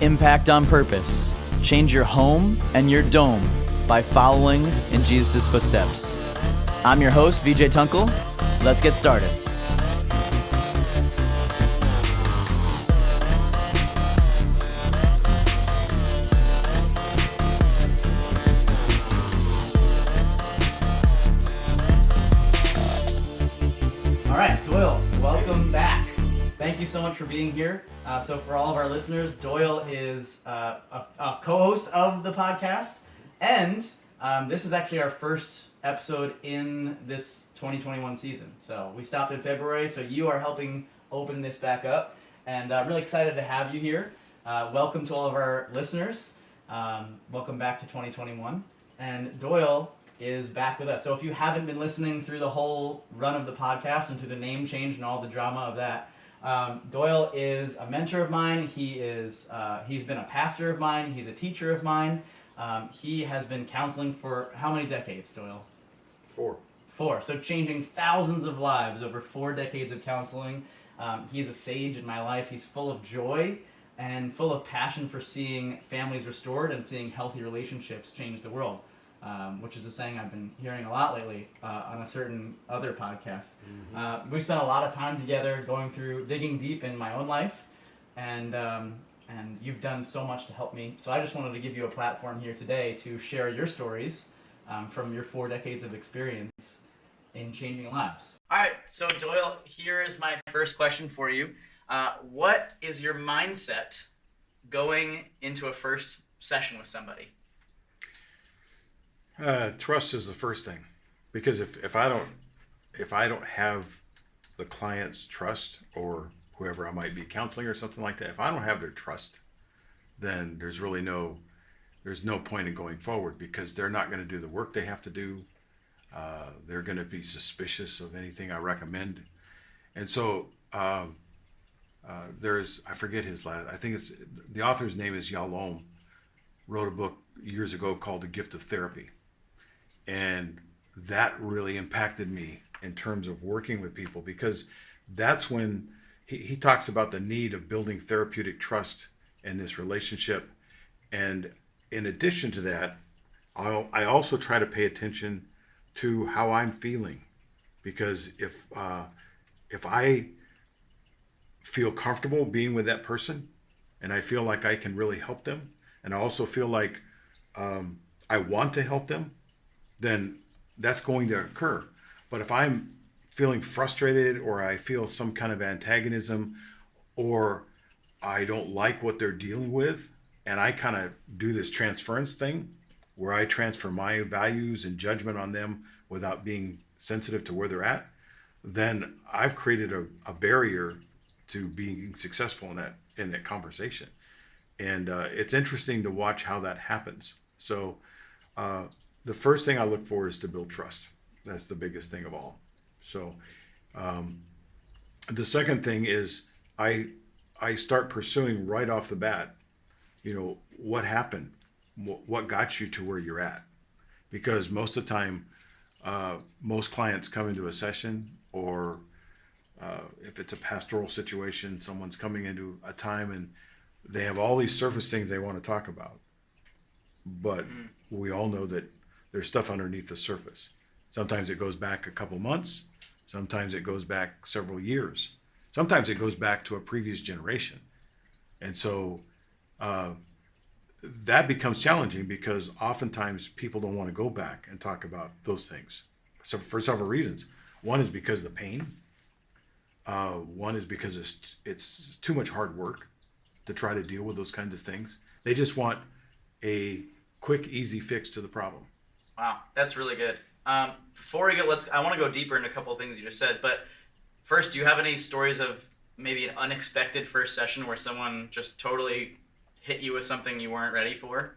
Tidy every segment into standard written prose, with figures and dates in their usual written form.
impact on purpose. Change your home and your dome by following in Jesus' footsteps. I'm your host, VJ Tunkel. Let's get started. All right, Doyle, welcome back. Thank you so much for being here. So for all of our listeners, Doyle is a co-host of the podcast, and this is actually our first episode in this 2021 season. So we stopped in February, so you are helping open this back up, and really excited to have you here. Welcome to all of our listeners. Welcome back to 2021, and Doyle is back with us. So if you haven't been listening through the whole run of the podcast and through the name change and all the drama of that, Doyle is a mentor of mine. He's been a pastor of mine. He's a teacher of mine. He has been counseling for how many decades, Doyle? 4. So changing thousands of lives over 4 decades of counseling. He's a sage in my life. He's full of joy and full of passion for seeing families restored and seeing healthy relationships change the world. Which is a saying I've been hearing a lot lately on a certain other podcast. Mm-hmm. We spent a lot of time together digging deep in my own life, and you've done so much to help me. So I just wanted to give you a platform here today to share your stories from your 4 decades of experience in changing lives. All right, so Doyle, here is my first question for you. What is your mindset going into a first session with somebody? Trust is the first thing, because if I don't have the client's trust, or whoever I might be counseling or something like that, if I don't have their trust, then there's no point in going forward, because they're not going to do the work they have to do. They're going to be suspicious of anything I recommend, and so I forget his last. I think it's the author's name is Yalom. Wrote a book years ago called The Gift of Therapy. And that really impacted me in terms of working with people, because that's when he talks about the need of building therapeutic trust in this relationship. And in addition to that, I also try to pay attention to how I'm feeling, because if I feel comfortable being with that person and I feel like I can really help them, and I also feel like I want to help them, then that's going to occur. But if I'm feeling frustrated, or I feel some kind of antagonism, or I don't like what they're dealing with, and I kind of do this transference thing where I transfer my values and judgment on them without being sensitive to where they're at, then I've created a barrier to being successful in that conversation. And it's interesting to watch how that happens. So the first thing I look for is to build trust. That's the biggest thing of all. So the second thing is I start pursuing right off the bat, what happened? What got you to where you're at? Because most of the time, most clients come into a session, or if it's a pastoral situation, someone's coming into a time and they have all these surface things they want to talk about. But we all know that there's stuff underneath the surface. Sometimes it goes back a couple months. Sometimes it goes back several years. Sometimes it goes back to a previous generation. And so that becomes challenging, because oftentimes people don't want to go back and talk about those things. So for several reasons. One is because of the pain. One is because it's too much hard work to try to deal with those kinds of things. They just want a quick, easy fix to the problem. Wow, that's really good. Before we go, I want to go deeper into a couple of things you just said. But first, do you have any stories of maybe an unexpected first session where someone just totally hit you with something you weren't ready for?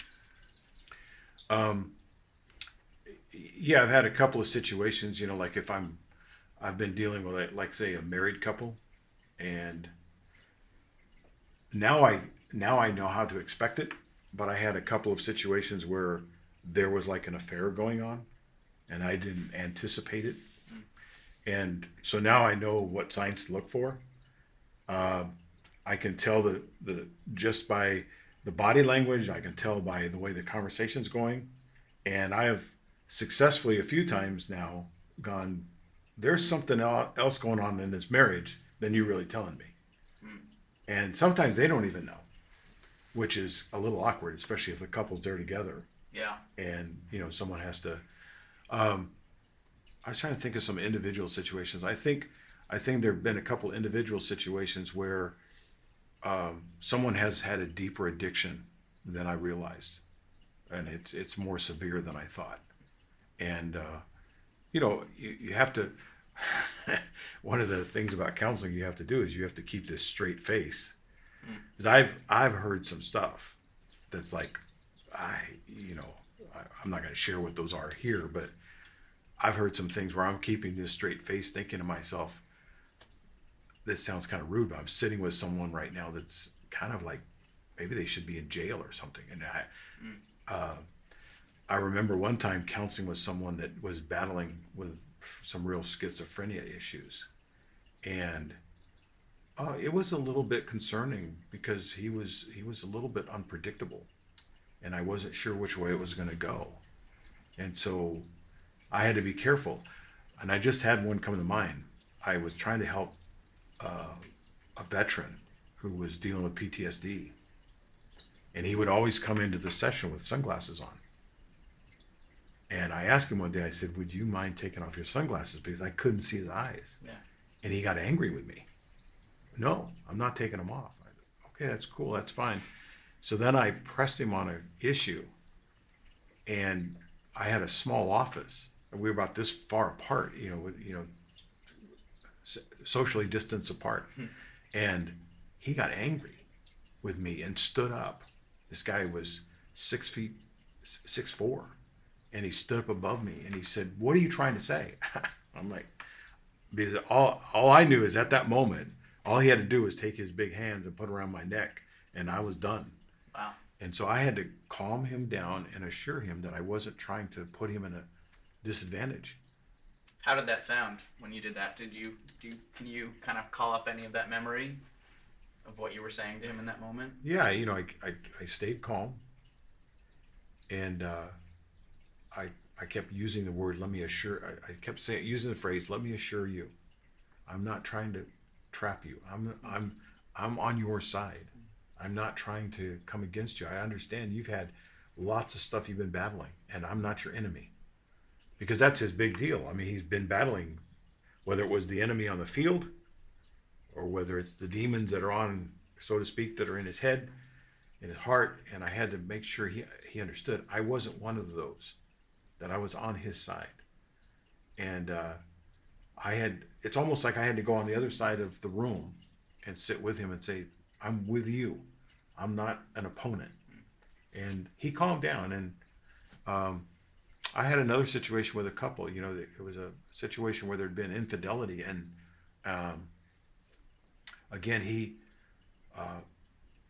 Yeah, I've had a couple of situations. Like if I've been dealing with, like, say, a married couple, and now I know how to expect it. But I had a couple of situations where there was like an affair going on, and I didn't anticipate it. And so now I know what signs to look for. I can tell the just by the body language. I can tell by the way the conversation's going. And I have successfully a few times now gone, there's something else going on in this marriage than you really telling me. And sometimes they don't even know, which is a little awkward, especially if the couple's there together. Yeah. And, someone has to, I was trying to think of some individual situations. I think there have been a couple individual situations where someone has had a deeper addiction than I realized, and it's more severe than I thought. And you have to. One of the things about counseling you have to do is you have to keep this straight face. Because I've heard some stuff that's like, I'm not going to share what those are here, but I've heard some things where I'm keeping this straight face, thinking to myself, this sounds kind of rude, but I'm sitting with someone right now that's kind of like, maybe they should be in jail or something. And I remember one time counseling with someone that was battling with some real schizophrenia issues. And it was a little bit concerning because he was a little bit unpredictable. And I wasn't sure which way it was going to go. And so I had to be careful. And I just had one come to mind. I was trying to help a veteran who was dealing with PTSD. And he would always come into the session with sunglasses on. And I asked him one day, I said, would you mind taking off your sunglasses? Because I couldn't see his eyes. Yeah. And he got angry with me. No, I'm not taking them off. Okay, that's cool, that's fine. So then I pressed him on an issue. And I had a small office. And we were about this far apart, socially distanced apart. And he got angry with me and stood up. This guy was 6'4", and he stood up above me and he said, "What are you trying to say?" I'm like, because all I knew is at that moment, all he had to do was take his big hands and put around my neck, and I was done. Wow. And so I had to calm him down and assure him that I wasn't trying to put him in a disadvantage. How did that sound when you did that? Can you kind of call up any of that memory of what you were saying to him in that moment? Yeah, I stayed calm, and I kept using the word, I kept using the phrase, "Let me assure you, I'm not trying to trap you. I'm on your side. I'm not trying to come against you. I understand you've had lots of stuff you've been battling, and I'm not your enemy." Because that's his big deal. I mean, he's been battling, whether it was the enemy on the field or whether it's the demons that are on, so to speak, that are in his head, in his heart. And I had to make sure he understood I wasn't one of those, that I was on his side. And it's almost like I had to go on the other side of the room and sit with him and say, "I'm with you. I'm not an opponent." And he calmed down. And I had another situation with a couple. It was a situation where there'd been infidelity, and again,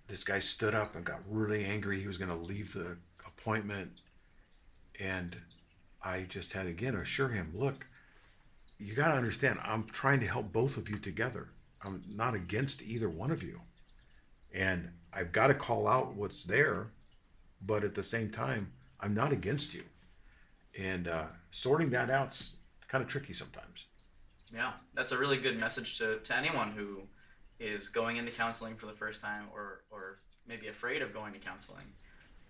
this guy stood up and got really angry. He was going to leave the appointment, and I just had to again assure him, "Look, you got to understand, I'm trying to help both of you together. I'm not against either one of you, and I've got to call out what's there, but at the same time, I'm not against you." And sorting that out's kind of tricky sometimes. Yeah, that's a really good message to anyone who is going into counseling for the first time or maybe afraid of going to counseling,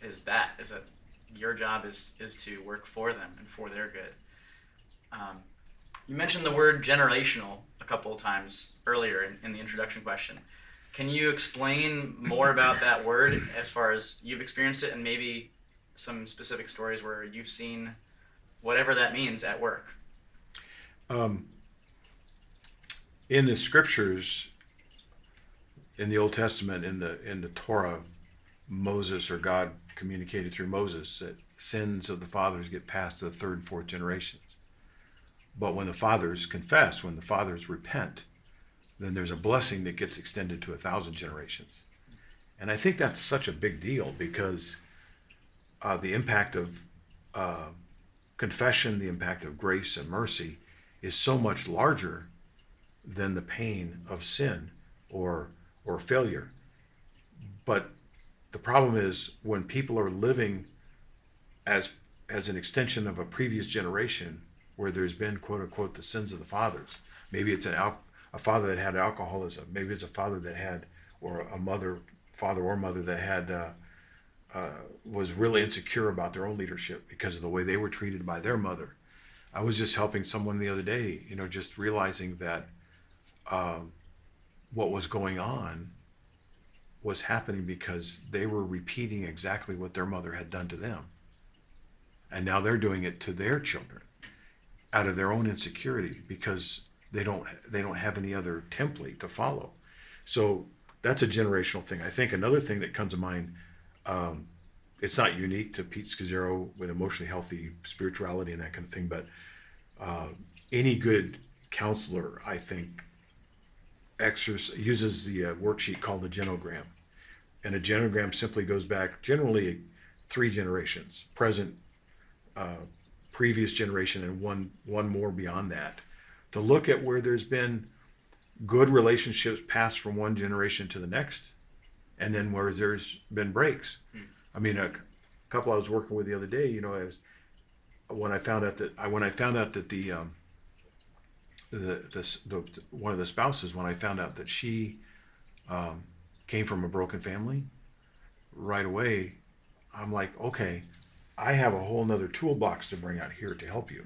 is that your job is to work for them and for their good. You mentioned the word generational a couple of times earlier in the introduction question. Can you explain more about that word as far as you've experienced it, and maybe some specific stories where you've seen whatever that means at work? In the scriptures, in the Old Testament, in the Torah, Moses, or God communicated through Moses, that sins of the fathers get passed to the third and fourth generations. But when the fathers confess, when the fathers repent, then there's a blessing that gets extended to 1,000 generations. And I think that's such a big deal, because the impact of confession, the impact of grace and mercy is so much larger than the pain of sin or failure. But the problem is when people are living as an extension of a previous generation where there's been quote unquote the sins of the fathers. Maybe it's a father that had alcoholism. Maybe it's a father that had, or a father or mother that had was really insecure about their own leadership because of the way they were treated by their mother. I was just helping someone the other day, just realizing that what was going on was happening because they were repeating exactly what their mother had done to them. And now they're doing it to their children out of their own insecurity because they don't have any other template to follow. So that's a generational thing. I think another thing that comes to mind, it's not unique to Pete Scazzero with emotionally healthy spirituality and that kind of thing, but any good counselor, I think, uses the worksheet called a genogram. And a genogram simply goes back generally 3 generations, present, previous generation, and one more beyond that, to look at where there's been good relationships passed from one generation to the next, and then where there's been breaks. I mean, a couple I was working with the other day, when I found out that the one of the spouses, when I found out that she came from a broken family, right away, I'm like, okay, I have a whole nother toolbox to bring out here to help you,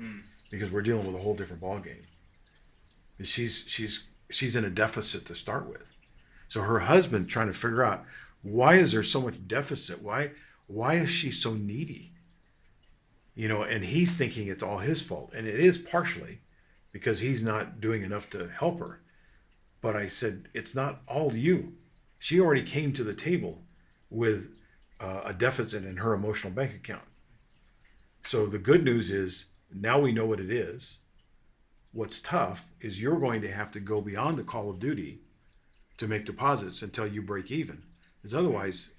because we're dealing with a whole different ballgame. She's in a deficit to start with. So her husband trying to figure out, why is there so much deficit? Why is she so needy? And he's thinking it's all his fault. And it is partially because he's not doing enough to help her. But I said, it's not all you. She already came to the table with a deficit in her emotional bank account. So the good news is now we know what it is. What's tough is you're going to have to go beyond the call of duty to make deposits until you break even. Because otherwise,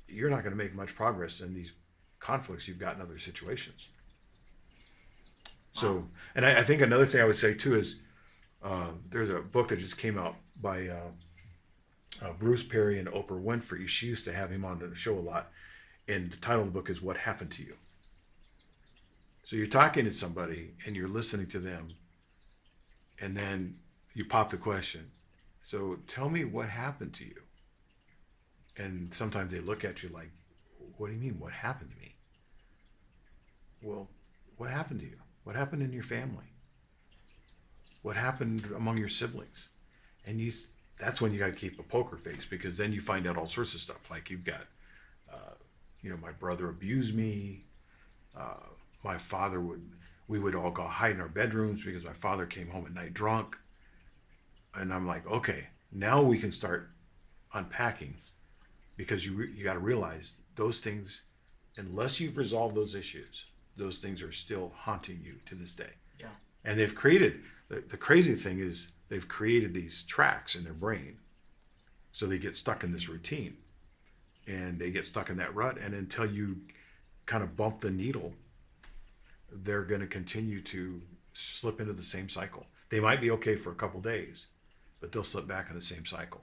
you're not going to make much progress in these conflicts you've got in other situations. So, and I think another thing I would say too is there's a book that just came out by Bruce Perry and Oprah Winfrey. She used to have him on the show a lot. And the title of the book is What Happened to You? So you're talking to somebody and you're listening to them, and then you pop the question, so tell me what happened to you. And sometimes they look at you like, what do you mean, what happened to me? Well, what happened to you? What happened in your family? What happened among your siblings? And that's when you got to keep a poker face, because then you find out all sorts of stuff. Like you've got, my brother abused me. My father we would all go hide in our bedrooms because my father came home at night drunk. And I'm like, okay, now we can start unpacking, because you got to realize those things, unless you've resolved those issues, those things are still haunting you to this day. Yeah. And they've created, the crazy thing is they've created these tracks in their brain. So they get stuck in this routine and they get stuck in that rut. And until you kind of bump the needle, they're going to continue to slip into the same cycle. They might be okay for a couple days, but they'll slip back in the same cycle.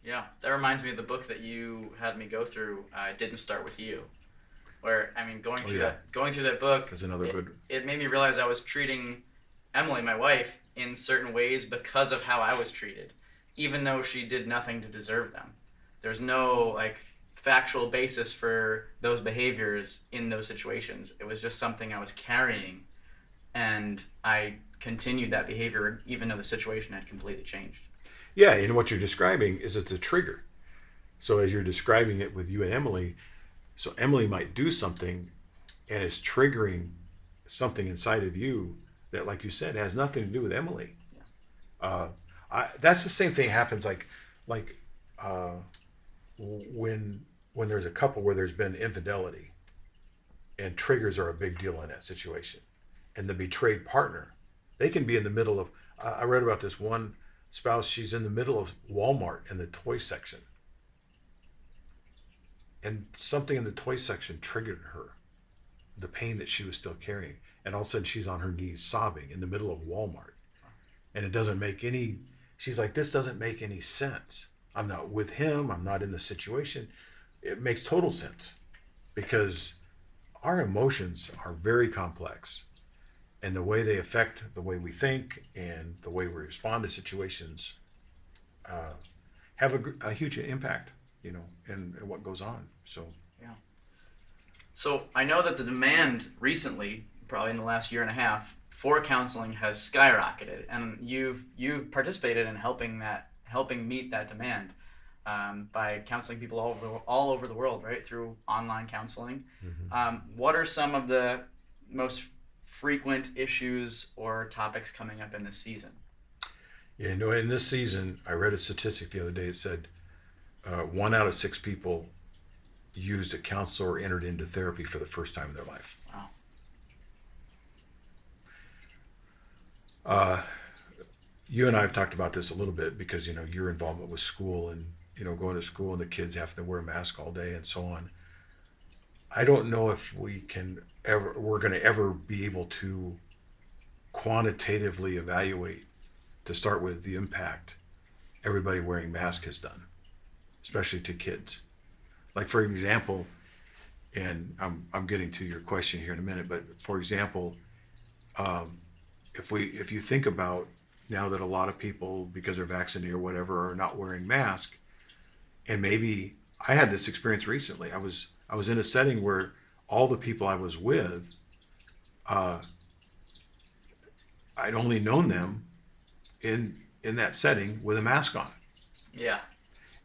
Yeah, that reminds me of the book that you had me go through. It Didn't Start With You, where going through that book. That's another good. It made me realize I was treating Emily, my wife, in certain ways because of how I was treated, even though she did nothing to deserve them. There's no factual basis for those behaviors in those situations. It was just something I was carrying, and I continued that behavior even though the situation had completely changed. Yeah, and what you're describing is it's a trigger. So as you're describing it with you and Emily, so Emily might do something and it's triggering something inside of you that, like you said, has nothing to do with Emily. Yeah. That's the same thing happens when there's a couple where there's been infidelity, and triggers are a big deal in that situation. And the betrayed partner, they can be in the middle of, I read about this one spouse, she's in the middle of Walmart in the toy section. And something in the toy section triggered her, the pain that she was still carrying. And all of a sudden she's on her knees sobbing in the middle of Walmart. And it doesn't make she's like, this doesn't make any sense. I'm not with him, I'm not in the situation. it makes total sense, because our emotions are very complex, and the way they affect the way we think and the way we respond to situations have a huge impact, in what goes on. So Yeah. So I know that the demand recently, probably in the last year and a half, for counseling has skyrocketed, and you've participated in helping meet that demand by counseling people all over the world, right, through online counseling. What are some of the most frequent issues or topics coming up in this season? yeah, in this season, I read a statistic the other day. It said 1 out of 6 people used a counselor or entered into therapy for the first time in their life. Wow. You and I have talked about this a little bit, because your involvement with school, and going to school and the kids having to wear a mask all day and so on. I don't know if we're going to ever be able to quantitatively evaluate, to start with, the impact everybody wearing masks has done, especially to kids. Like, for example, and I'm getting to your question here in a minute, but for example, if you think about now that a lot of people, because they're vaccinated or whatever, are not wearing masks, and maybe I had this experience recently. I was in a setting where all the people I was with, I'd only known them in that setting with a mask on. Yeah.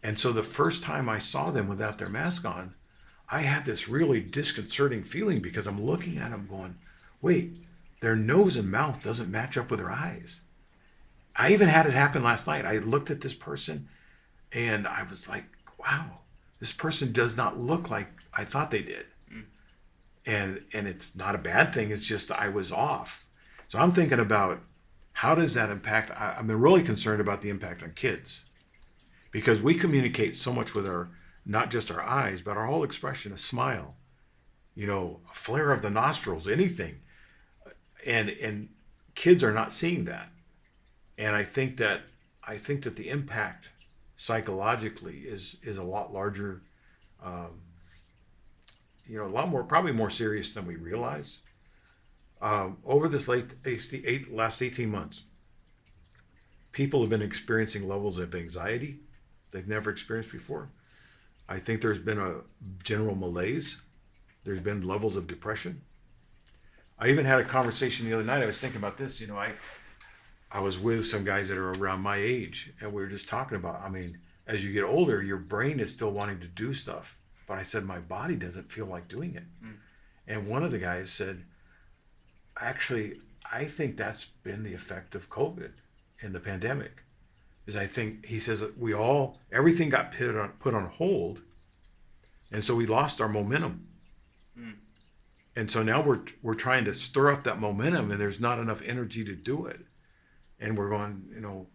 And so the first time I saw them without their mask on, I had this really disconcerting feeling, because I'm looking at them going, wait, their nose and mouth doesn't match up with their eyes. I even had it happen last night. I looked at this person and I was like, wow, this person does not look like I thought they did. And it's not a bad thing. It's just I was off. So I'm thinking about, how does that impact? I'm really concerned about the impact on kids, because we communicate so much with not just our eyes, but our whole expression, a smile, a flare of the nostrils, anything. And kids are not seeing that. And I think that the impact psychologically is a lot larger, a lot more, probably more serious than we realize. Over this last 18 months, people have been experiencing levels of anxiety they've never experienced before. I think there's been a general malaise. There's been levels of depression. I even had a conversation the other night. I was thinking about this. I was with some guys that are around my age, and we were just talking about, as you get older, your brain is still wanting to do stuff. But I said, my body doesn't feel like doing it. And one of the guys said, actually, I think that's been the effect of COVID and the pandemic. He says, everything got put on hold, and so we lost our momentum. And so now we're trying to stir up that momentum, and there's not enough energy to do it. And we're going,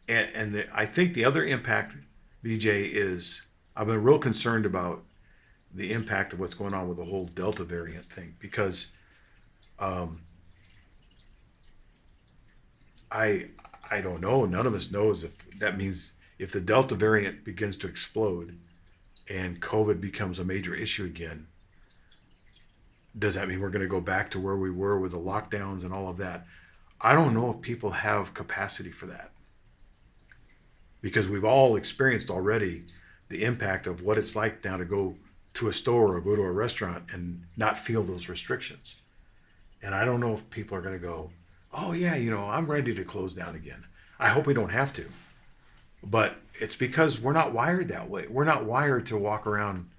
I think the other impact, BJ, is I've been real concerned about the impact of what's going on with the whole Delta variant thing, because I don't know, none of us knows if that means, if the Delta variant begins to explode and COVID becomes a major issue again, does that mean we're going to go back to where we were with the lockdowns and all of that? I don't know if people have capacity for that, because we've all experienced already the impact of what it's like now to go to a store or go to a restaurant and not feel those restrictions. And I don't know if people are going to go, oh yeah, I'm ready to close down again. I hope we don't have to. But it's because we're not wired that way. We're not wired to walk around,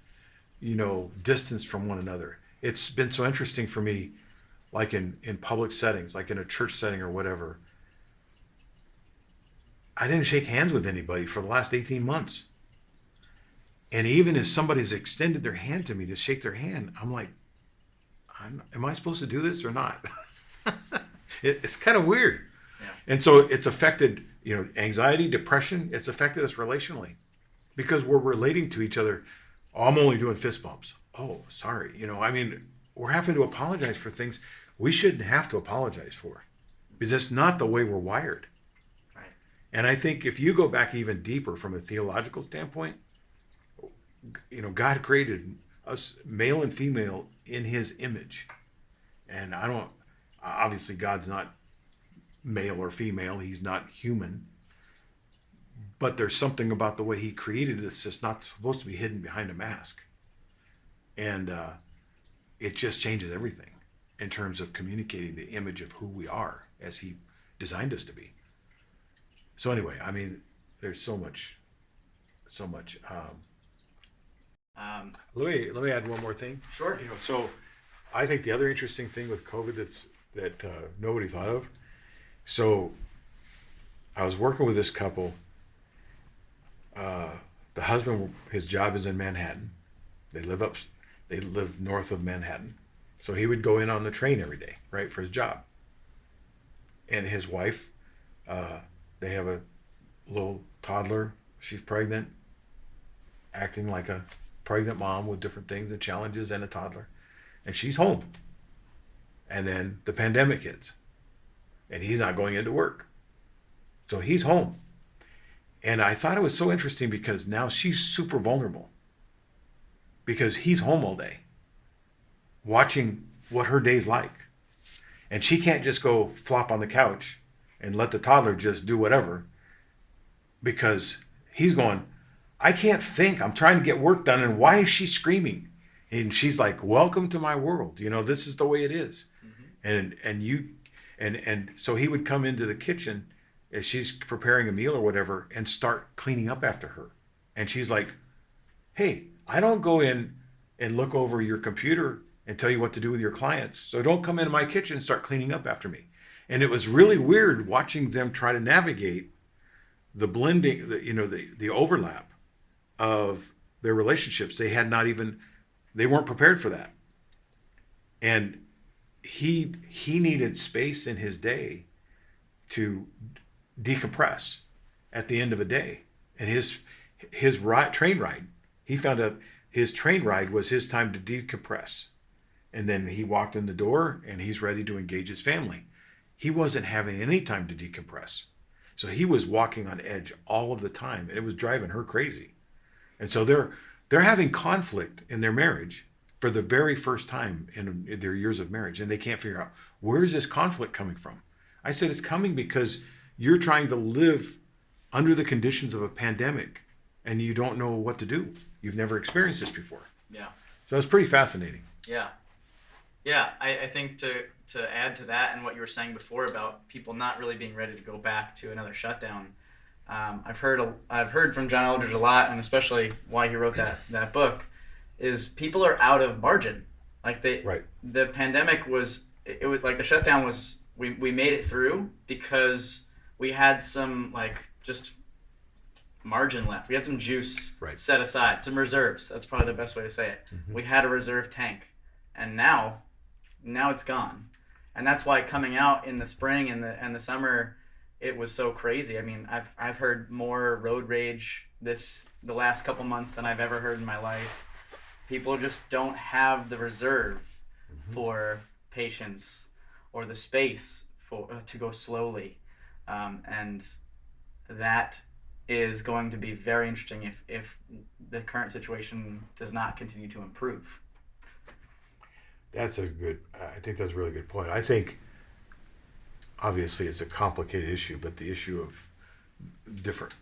distance from one another. It's been so interesting for me, like in public settings, like in a church setting or whatever. I didn't shake hands with anybody for the last 18 months. And even as somebody's extended their hand to me to shake their hand, I'm like, am I supposed to do this or not? It's kind of weird. Yeah. And so it's affected, anxiety, depression, it's affected us relationally, because we're relating to each other. Oh, I'm only doing fist bumps. Oh, sorry. We're having to apologize for things we shouldn't have to apologize for, because it's not the way we're wired. Right. And I think if you go back even deeper from a theological standpoint, God created us male and female in his image. And obviously God's not male or female, he's not human. But there's something about the way he created us that's not supposed to be hidden behind a mask. And it just changes everything in terms of communicating the image of who we are as he designed us to be. So anyway, I mean, there's so much. Let me add one more thing. Sure. So I think the other interesting thing with COVID that nobody thought of. So I was working with this couple. The husband, his job is in Manhattan. They live north of Manhattan. So he would go in on the train every day, right, for his job. And his wife, they have a little toddler. She's pregnant, acting like a pregnant mom with different things and challenges, and a toddler. And she's home. And then the pandemic hits. And he's not going into work. So he's home. And I thought it was so interesting because now she's super vulnerable. Because he's home all day, watching what her day's like. And she can't just go flop on the couch and let the toddler just do whatever, because he's going, I can't think. I'm trying to get work done. And why is she screaming? And she's like, welcome to my world. This is the way it is. Mm-hmm. And so he would come into the kitchen as she's preparing a meal or whatever and start cleaning up after her. And she's like, hey, I don't go in and look over your computer and tell you what to do with your clients. So don't come into my kitchen and start cleaning up after me. And it was really weird watching them try to navigate the blending, the overlap of their relationships. They weren't prepared for that. And he needed space in his day to decompress at the end of a day. And his train ride, he found out his train ride was his time to decompress. And then he walked in the door and he's ready to engage his family. He wasn't having any time to decompress. So he was walking on edge all of the time, and it was driving her crazy. And so they're having conflict in their marriage for the very first time in their years of marriage, and they can't figure out, where is this conflict coming from? I said, it's coming because you're trying to live under the conditions of a pandemic and you don't know what to do. You've never experienced this before. Yeah. So it's pretty fascinating. Yeah. Yeah, I think to add to that and what you were saying before about people not really being ready to go back to another shutdown, I've heard from John Eldridge a lot, and especially why he wrote that book, is people are out of margin. Like the pandemic was like the shutdown was, we made it through because we had some just margin left. We had some juice set aside, some reserves. That's probably the best way to say it. Mm-hmm. We had a reserve tank, and now it's gone. And that's why coming out in the spring and the summer, it was so crazy. I mean, I've heard more road rage the last couple months than I've ever heard in my life. People just don't have the reserve for patience or the space to go slowly, and that is going to be very interesting if the current situation does not continue to improve. I think that's a really good point. I think obviously it's a complicated issue, but the issue of different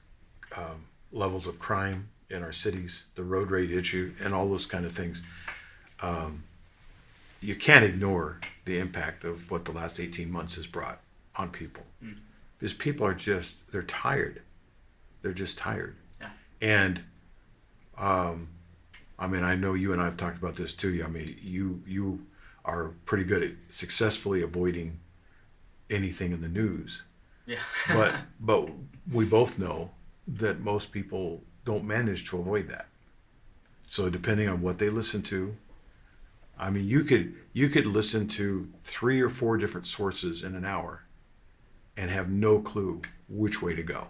levels of crime in our cities, the road rage issue, and all those kind of things, you can't ignore the impact of what the last 18 months has brought on people. Mm. Because people are they're tired. They're just tired. Yeah. And I mean, I know you and I have talked about this too. I mean, you are pretty good at successfully avoiding anything in the news. Yeah. but we both know that most people don't manage to avoid that. So depending on what they listen to, I mean, you could listen to 3 or 4 different sources in an hour and have no clue which way to go.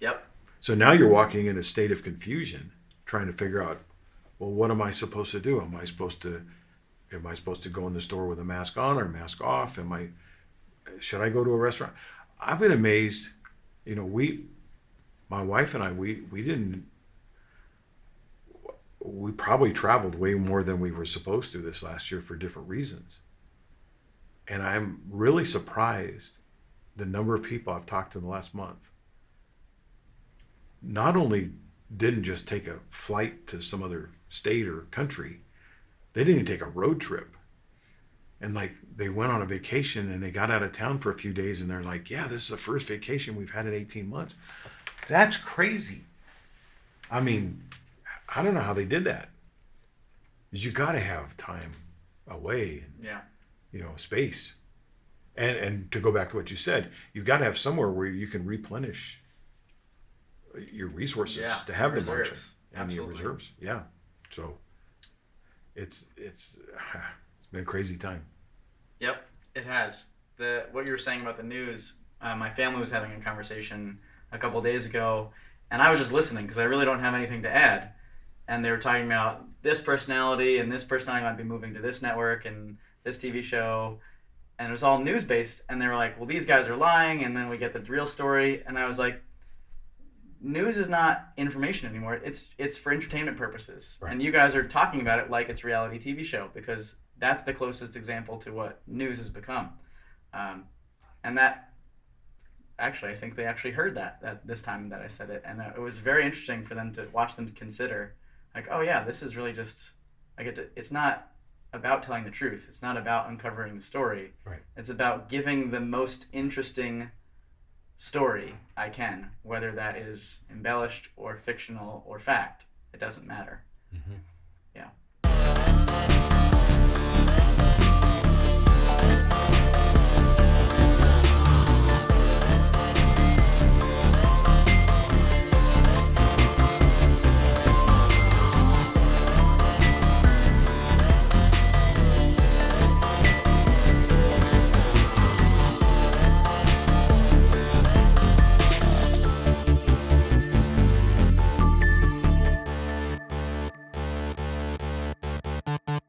Yep. So now you're walking in a state of confusion, trying to figure out, well, what am I supposed to do? Am I supposed to go in the store with a mask on or a mask off? Should I go to a restaurant? I've been amazed. My wife and I, we didn't, we probably traveled way more than we were supposed to this last year for different reasons. And I'm really surprised the number of people I've talked to in the last month not only didn't just take a flight to some other state or country, they didn't even take a road trip. And like they went on a vacation and they got out of town for a few days and they're like, yeah, this is the first vacation we've had in 18 months. That's crazy. I mean, I don't know how they did that. Because you got to have time away and, space. And to go back to what you said, you've got to have somewhere where you can replenish your resources to have the margin and your reserves. Yeah. So it's been a crazy time. Yep, it has. What you were saying about the news, my family was having a conversation a couple days ago, and I was just listening because I really don't have anything to add. And they were talking about this personality and this personality might be moving to this network and this TV show, and it was all news-based, and they were like, well, these guys are lying, and then we get the real story, and I was like, news is not information anymore. It's for entertainment purposes. Right. And you guys are talking about it like it's a reality TV show because that's the closest example to what news has become. And that, actually, I think they actually heard that this time that I said it. And it was very interesting for them to watch them consider, like, oh yeah, this is really just, it's not about telling the truth. It's not about uncovering the story. Right. It's about giving the most interesting story I can, whether that is embellished or fictional or fact. It doesn't matter. Mm-hmm.